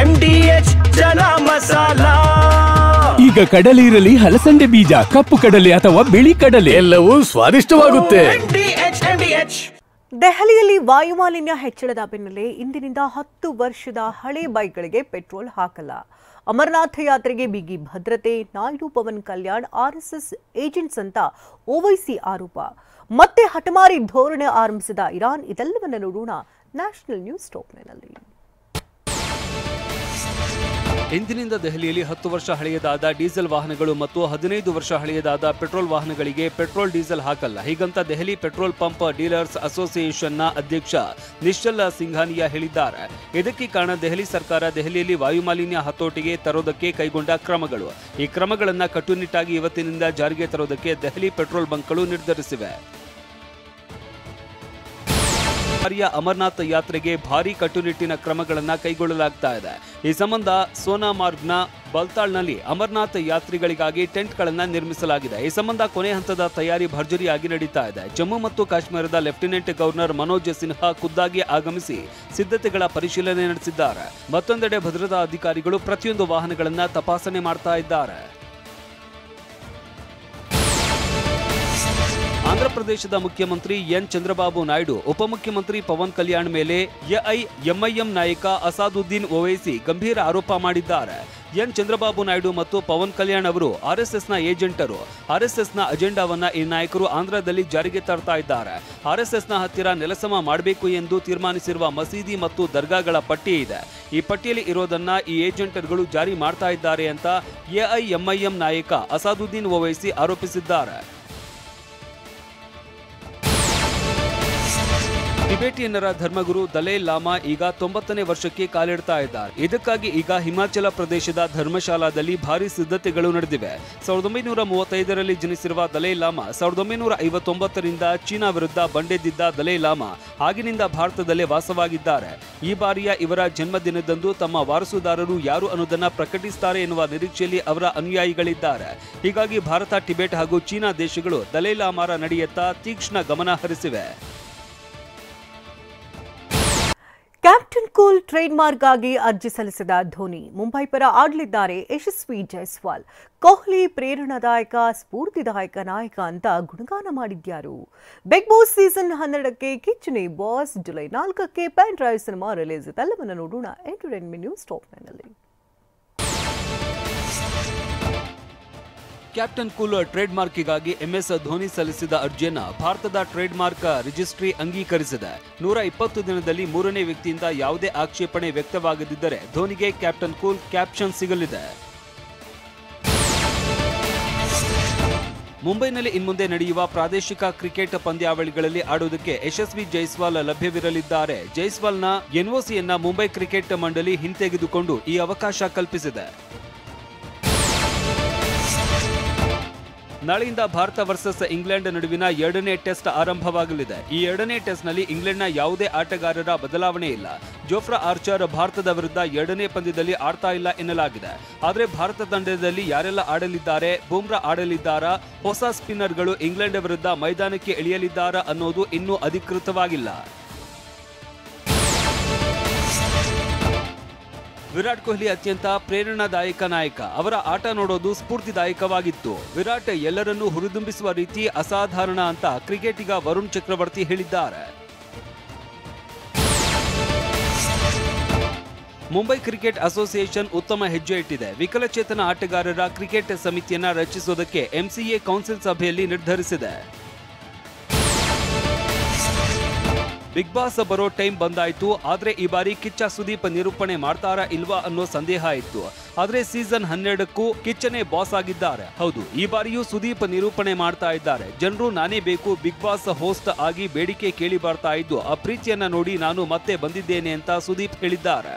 MDH ಜನ ಮಸಾಲಾ. ಈಗ ಕಡಲೆ ಇರಲಿ, ಹಲಸಂದೆ ಬೀಜ, ಕಪ್ಪು ಕಡಲೆ ಅಥವಾ ಬಿಳಿ ಕಡಲೆ, ಎಲ್ಲವೂ ಸ್ವಾದಿಷ್ಟವಾಗುತ್ತೆ. ದೆಹಲಿಯಲ್ಲಿ ವಾಯುಮಾಲಿನ್ಯ ಹೆಚ್ಚಳದ ಬೆನ್ನಲ್ಲೇ ಇಂದಿನಿಂದ 10 ವರ್ಷದ ಹಳೆ ಬೈಕ್ಗಳಿಗೆ ಪೆಟ್ರೋಲ್ ಹಾಕಲ್ಲ. ಅಮರನಾಥ ಯಾತ್ರೆಗೆ ಬಿಗಿ ಭದ್ರತೆ, ನಾಯ್ಡು ಪವನ್ ಕಲ್ಯಾಣ್ ಆರ್ಎಸ್ಎಸ್ ಏಜೆಂಟ್ಸ್ ಅಂತ ಓವೈಸಿ ಆರೋಪ, ಮತ್ತೆ ಹಠಮಾರಿ ಧೋರಣೆ ಆರಂಭಿಸಿದ ಇರಾನ್. ಇದೆಲ್ಲವನ್ನ ನೋಡೋಣ ನ್ಯಾಷನಲ್ ನ್ಯೂಸ್ ಟಾಪ್ನಲ್ಲಿ. ಇಂದಿನಿಂದ ದೆಹಲಿಯಲ್ಲಿ 10 ವರ್ಷ ಹಳೆಯದಾದ ಡೀಸೆಲ್ ವಾಹನಗಳು ಮತ್ತು 15 ವರ್ಷ ಹಳೆಯದಾದ ಪೆಟ್ರೋಲ್ ವಾಹನಗಳಿಗೆ ಪೆಟ್ರೋಲ್ ಡೀಸೆಲ್ ಹಾಕಲ್ಲ. ಹೀಗಂತ ದೆಹಲಿ ಪೆಟ್ರೋಲ್ ಪಂಪ್ ಡೀಲರ್ಸ್ ಅಸೋಸಿಯೇಷನ್ನ ಅಧ್ಯಕ್ಷ ನಿಶ್ಚಲ್ ಸಿಂಘಾನಿಯಾ ಹೇಳಿದ್ದಾರೆ. ಇದಕ್ಕೆ ಕಾರಣ ದೆಹಲಿ ಸರ್ಕಾರ ದೆಹಲಿಯಲ್ಲಿ ವಾಯುಮಾಲಿನ್ಯ ಹತೋಟಿಗೆ ತರೋದಕ್ಕೆ ಕೈಗೊಂಡ ಕ್ರಮಗಳು. ಈ ಕ್ರಮಗಳನ್ನು ಕಟ್ಟುನಿಟ್ಟಾಗಿ ಇವತ್ತಿನಿಂದ ಜಾರಿಗೆ ತರೋದಕ್ಕೆ ದೆಹಲಿ ಪೆಟ್ರೋಲ್ ಬಂಕ್ಗಳು ನಿರ್ಧರಿಸಿವೆ. ಅಮರನಾಥ ಯಾತ್ರೆಗೆ ಭಾರಿ ಕಟ್ಟುನಿಟ್ಟಿನ ಕ್ರಮಗಳನ್ನು ಕೈಗೊಳ್ಳಲಾಗ್ತಾ ಇದೆ. ಈ ಸಂಬಂಧ ಸೋನಾಮಾರ್ಗ್ನ ಬಲ್ತಾಳ್ನಲ್ಲಿ ಅಮರನಾಥ ಯಾತ್ರಿಗಳಿಗಾಗಿ ಟೆಂಟ್ಗಳನ್ನು ನಿರ್ಮಿಸಲಾಗಿದೆ. ಈ ಸಂಬಂಧ ಕೊನೆ ಹಂತದ ತಯಾರಿ ಭರ್ಜರಿಯಾಗಿ ನಡೀತಾ ಇದೆ. ಜಮ್ಮು ಮತ್ತು ಕಾಶ್ಮೀರದ ಲೆಫ್ಟಿನೆಂಟ್ ಗವರ್ನರ್ ಮನೋಜ್ ಸಿನ್ಹಾ ಖುದ್ದಾಗಿ ಆಗಮಿಸಿ ಸಿದ್ಧತೆಗಳ ಪರಿಶೀಲನೆ ನಡೆಸಿದ್ದಾರೆ. ಮತ್ತೊಂದೆಡೆ ಭದ್ರತಾ ಅಧಿಕಾರಿಗಳು ಪ್ರತಿಯೊಂದು ವಾಹನಗಳನ್ನು ತಪಾಸಣೆ ಮಾಡ್ತಾ ಇದ್ದಾರೆ. ಆಂಧ್ರಪ್ರದೇಶದ ಮುಖ್ಯಮಂತ್ರಿ ಎನ್ ಚಂದ್ರಬಾಬು ನಾಯ್ಡು, ಉಪಮುಖ್ಯಮಂತ್ರಿ ಪವನ್ ಕಲ್ಯಾಣ್ ಮೇಲೆ ಎಐಎಂಐಎಂ ನಾಯಕ ಅಸಾದುದ್ದೀನ್ ಓವೈಸಿ ಗಂಭೀರ ಆರೋಪ ಮಾಡಿದ್ದಾರೆ. ಎನ್ ಚಂದ್ರಬಾಬು ನಾಯ್ಡು ಮತ್ತು ಪವನ್ ಕಲ್ಯಾಣ್ ಅವರು ಆರ್ಎಸ್ಎಸ್ನ ಏಜೆಂಟರು. ಆರ್ಎಸ್ಎಸ್ನ ಅಜೆಂಡಾವನ್ನ ಈ ನಾಯಕರು ಆಂಧ್ರದಲ್ಲಿ ಜಾರಿಗೆ ತರ್ತಾ ಇದ್ದಾರೆ. ಆರ್ಎಸ್ಎಸ್ನ ಹತ್ತಿರ ನೆಲಸಮ ಮಾಡಬೇಕು ಎಂದು ತೀರ್ಮಾನಿಸಿರುವ ಮಸೀದಿ ಮತ್ತು ದರ್ಗಾಗಳ ಪಟ್ಟಿ ಇದೆ. ಈ ಪಟ್ಟಿಯಲ್ಲಿ ಇರೋದನ್ನ ಈ ಏಜೆಂಟರುಗಳು ಜಾರಿ ಮಾಡ್ತಾ ಇದ್ದಾರೆ ಅಂತ ಎಐಎಂಐಎಂ ನಾಯಕ ಅಸಾದುದ್ದೀನ್ ಓವೈಸಿ ಆರೋಪಿಸಿದ್ದಾರೆ. ಟಿಬೆಟಿಯನ್ನರ ಧರ್ಮಗುರು ದಲೈ ಲಾಮಾ ಈಗ 90ನೇ ವರ್ಷಕ್ಕೆ ಕಾಲಿಡ್ತಾ ಇದ್ದಾರೆ. ಇದಕ್ಕಾಗಿ ಈಗ ಹಿಮಾಚಲ ಪ್ರದೇಶದ ಧರ್ಮಶಾಲಾದಲ್ಲಿ ಭಾರಿ ಸಿದ್ಧತೆಗಳು ನಡೆದಿವೆ. 1935ರಲ್ಲಿ ಜನಿಸಿರುವ ದಲೈ ಲಾಮಾ 1959ರಿಂದ ಚೀನಾ ವಿರುದ್ಧ ಬಂಡೆದ್ದಿದ್ದ ದಲೈ ಲಾಮಾ ಆಗಿನಿಂದ ಭಾರತದಲ್ಲೇ ವಾಸವಾಗಿದ್ದಾರೆ. ಈ ಬಾರಿಯ ಇವರ ಜನ್ಮದಿನದಂದು ತಮ್ಮ ವಾರಸುದಾರರು ಯಾರು ಅನ್ನೋದನ್ನ ಪ್ರಕಟಿಸುತ್ತಾರೆ ಎನ್ನುವ ನಿರೀಕ್ಷೆಯಲ್ಲಿ ಅವರ ಅನುಯಾಯಿಗಳಿದ್ದಾರೆ. ಹೀಗಾಗಿ ಭಾರತ, ಟಿಬೆಟ್ ಹಾಗೂ ಚೀನಾ ದೇಶಗಳು ದಲೈ ಲಾಮಾರ ನಡೆಯತ್ತ ತೀಕ್ಷ್ಣ ಗಮನ ಹರಿಸಿವೆ. ಕ್ಯಾಪ್ಟನ್ ಕೂಲ್ ಟ್ರೇಡ್ ಮಾರ್ಕ್ ಆಗಿ ಅರ್ಜಿ ಸಲ್ಲಿಸಿದ ಧೋನಿ ಮುಂಬೈ ಪರ ಆಡಲಿದ್ದಾರೆ ಯಶಸ್ವಿ ಜೈಸ್ವಾಲ್. ಕೊಹ್ಲಿ ಪ್ರೇರಣಾದಾಯಕ, ಸ್ಫೂರ್ತಿದಾಯಕ ನಾಯಕ ಅಂತ ಗುಣಗಾನ ಮಾಡಿದ್ಯಾರು? ಬಿಗ್ ಬಾಸ್ ಸೀಸನ್ 12ಕ್ಕೆ ಕಿಚ್ಚನೆ ಬಾಸ್, ಜುಲೈ 4ಕ್ಕೆ ಪೆನ್ ಡ್ರೈವ್ ಸಿನಿಮಾ ರಿಲೀಸ್. ಇದೆಲ್ಲವನ್ನು ನೋಡೋಣ ಎಂಟರ್ಟೈನ್ಮೆಂಟ್ ನ್ಯೂಸ್ ಟಾಪ್ನಲ್ಲಿ. ಕ್ಯಾಪ್ಟನ್ ಕೂಲ್ ಟ್ರೇಡ್ ಮಾರ್ಕಿಗಾಗಿ ಎಂಎಸ್ ಧೋನಿ ಸಲ್ಲಿಸಿದ ಅರ್ಜಿಯನ್ನು ಭಾರತದ ಟ್ರೇಡ್ ಮಾರ್ಕ್ ರಿಜಿಸ್ಟ್ರಿ ಅಂಗೀಕರಿಸಿದೆ. 120 ದಿನದಲ್ಲಿ 3ನೇ ವ್ಯಕ್ತಿಯಿಂದ ಯಾವುದೇ ಆಕ್ಷೇಪಣೆ ವ್ಯಕ್ತವಾಗದಿದ್ದರೆ ಧೋನಿಗೆ ಕ್ಯಾಪ್ಟನ್ ಕೂಲ್ ಕ್ಯಾಪ್ಷನ್ ಸಿಗಲಿದೆ. ಮುಂಬೈನಲ್ಲಿ ಇನ್ಮುಂದೆ ನಡೆಯುವ ಪ್ರಾದೇಶಿಕ ಕ್ರಿಕೆಟ್ ಪಂದ್ಯಾವಳಿಗಳಲ್ಲಿ ಆಡುವುದಕ್ಕೆ ಯಶಸ್ವಿ ಜೈಸ್ವಾಲ್ ಲಭ್ಯವಿರಲಿದ್ದಾರೆ. ಜೈಸ್ವಾಲ್ನ ಎನ್ಒಸಿಯನ್ನ ಮುಂಬೈ ಕ್ರಿಕೆಟ್ ಮಂಡಳಿ ಹಿಂತೆಗೆದುಕೊಂಡು ಈ ಅವಕಾಶ ಕಲ್ಪಿಸಿದೆ. ನಾಳೆಯಿಂದ ಭಾರತ ವರ್ಸಸ್ ಇಂಗ್ಲೆಂಡ್ ನಡುವಿನ 2ನೇ ಟೆಸ್ಟ್ ಆರಂಭವಾಗಲಿದೆ. ಈ 2ನೇ ಟೆಸ್ಟ್ನಲ್ಲಿ ಇಂಗ್ಲೆಂಡ್ನ ಯಾವುದೇ ಆಟಗಾರರ ಬದಲಾವಣೆ ಇಲ್ಲ. ಜೋಫ್ರಾ ಆರ್ಚರ್ ಭಾರತದ ವಿರುದ್ಧ 2ನೇ ಪಂದ್ಯದಲ್ಲಿ ಆಡ್ತಾ ಇಲ್ಲ ಎನ್ನಲಾಗಿದೆ. ಆದರೆ ಭಾರತ ತಂಡದಲ್ಲಿ ಯಾರೆಲ್ಲ ಆಡಲಿದ್ದಾರೆ, ಬೂಮ್ರಾ ಆಡಲಿದ್ದಾರಾ, ಹೊಸ ಸ್ಪಿನ್ನರ್ಗಳು ಇಂಗ್ಲೆಂಡ್ ವಿರುದ್ಧ ಮೈದಾನಕ್ಕೆ ಇಳಿಯಲಿದ್ದಾರಾ ಅನ್ನೋದು ಇನ್ನೂ ಅಧಿಕೃತವಾಗಿಲ್ಲ. ವಿರಾಟ್ ಕೊಹ್ಲಿ ಅತ್ಯಂತ ಪ್ರೇರಣಾದಾಯಕ ನಾಯಕ. ಅವರ ಆಟ ನೋಡೋದು ಸ್ಫೂರ್ತಿದಾಯಕವಾಗಿತ್ತು. ವಿರಾಟ್ ಎಲ್ಲರನ್ನೂ ಹುರಿದುಂಬಿಸುವ ರೀತಿ ಅಸಾಧಾರಣ ಅಂತ ಕ್ರಿಕೆಟಿಗ ವರುಣ್ ಚಕ್ರವರ್ತಿ ಹೇಳಿದ್ದಾರೆ. ಮುಂಬೈ ಕ್ರಿಕೆಟ್ ಅಸೋಸಿಯೇಷನ್ ಉತ್ತಮ ಹೆಜ್ಜೆ ಇಟ್ಟಿದೆ. ವಿಕಲಚೇತನ ಆಟಗಾರರ ಕ್ರಿಕೆಟ್ ಸಮಿತಿಯನ್ನ ರಚಿಸುವುದಕ್ಕೆ ಎಂಸಿಎ ಕೌನ್ಸಿಲ್ ಸಭೆಯಲ್ಲಿ ನಿರ್ಧರಿಸಿದೆ. ಬಿಗ್ ಬಾಸ್ ಬರೋ ಟೈಮ್ ಬಂದಾಯ್ತು. ಆದ್ರೆ ಈ ಬಾರಿ ಕಿಚ್ಚ ಸುದೀಪ್ ನಿರೂಪಣೆ ಮಾಡ್ತಾರಾ ಇಲ್ವಾ ಅನ್ನೋ ಸಂದೇಹ ಇತ್ತು. ಆದ್ರೆ ಸೀಸನ್ 12ಕ್ಕೂ ಕಿಚ್ಚನೇ ಬಾಸ್ ಆಗಿದ್ದಾರೆ. ಹೌದು, ಈ ಬಾರಿಯೂ ಸುದೀಪ್ ನಿರೂಪಣೆ ಮಾಡ್ತಾ ಇದ್ದಾರೆ. ಜನರು ನಾನೇ ಬೇಕು ಬಿಗ್ ಬಾಸ್ ಹೋಸ್ಟ್ ಆಗಿ ಬೇಡಿಕೆ ಕೇಳಿ ಬರ್ತಾ ಇದ್ದು, ಆ ಪ್ರೀತಿಯನ್ನ ನೋಡಿ ನಾನು ಮತ್ತೆ ಬಂದಿದ್ದೇನೆ ಅಂತ ಸುದೀಪ್ ಹೇಳಿದ್ದಾರೆ.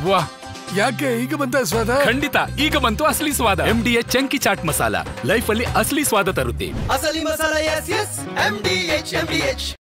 ವಾಹ್, ಯಾಕೆ ಈಗ ಬಂತ ಸ್ವಾದ? ಖಂಡಿತ ಈಗ ಬಂತು ಅಸಲಿ ಸ್ವಾದ. MDH chunky chaat masala life ಅಲ್ಲಿ ಅಸಲಿ ಸ್ವಾದ ತರುತ್ತೆ. ಅಸಲಿ ಮಸಾಲ, ಎಸ್ ಎಸ್ MDH.